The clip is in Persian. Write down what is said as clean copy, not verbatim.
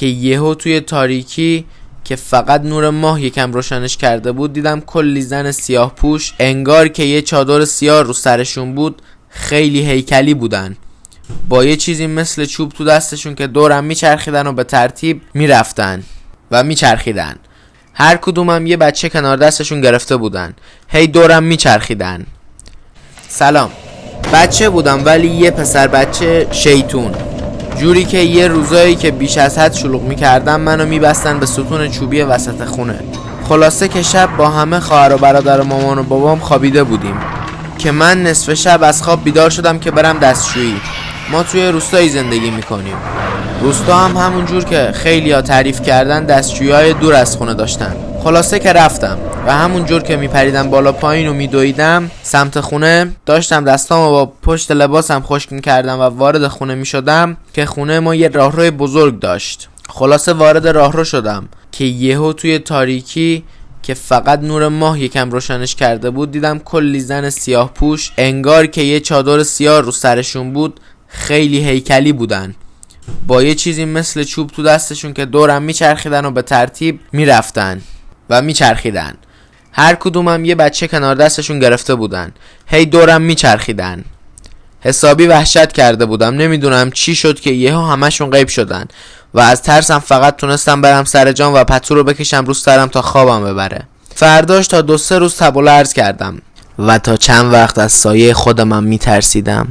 که یهو توی تاریکی که فقط نور ماه یکم روشنش کرده بود دیدم کلی زن سیاه پوش، انگار که یه چادر سیاه رو سرشون بود، خیلی هیکلی بودن، با یه چیزی مثل چوب تو دستشون که دورم میچرخیدن و به ترتیب میرفتن و میچرخیدن. هر کدومم یه بچه کنار دستشون گرفته بودن، هی دورم میچرخیدن. سلام. بچه بودم ولی یه پسر بچه شیطون، جوری که یه روزایی که بیش از حد شلوغ میکردم منو میبستن به ستون چوبی وسط خونه. خلاصه که شب با همه خواهر و برادر و مامان و بابام خوابیده بودیم که من نصف شب از خواب بیدار شدم که برم دستشویی. ما توی روستایی زندگی میکنیم. روستا هم همون جور که خیلیا تعریف کردن دستشویی‌های دور از خونه داشتن. خلاصه که رفتم و همون جور که میپریدم بالا پایین و میدویدم سمت خونه، داشتم دستامو با پشت لباسم خشک میکردم و وارد خونه میشدم که خونه ما یه راهروی بزرگ داشت. خلاصه وارد راهرو شدم که یهو توی تاریکی که فقط نور ماه یکم روشنش کرده بود دیدم کلی زن سیاه پوش، انگار که یه چادر سیاه رو سرشون بود، خیلی هیکلی بودن، با یه چیزی مثل چوب تو دستشون که دورم میچرخیدن و به ترتیب میرفتن و میچرخیدن. هر کدومم یه بچه کنار دستشون گرفته بودن، هی دورم میچرخیدن. حسابی وحشت کرده بودم، نمیدونم چی شد که یهو همشون غیب شدن و از ترسم فقط تونستم برم سر جام و پتو رو بکشم رو سرم تا خوابم ببره. فرداش تا 2-3 روز تب و لرز کردم و تا چند وقت از سایه خودمم میترسیدم.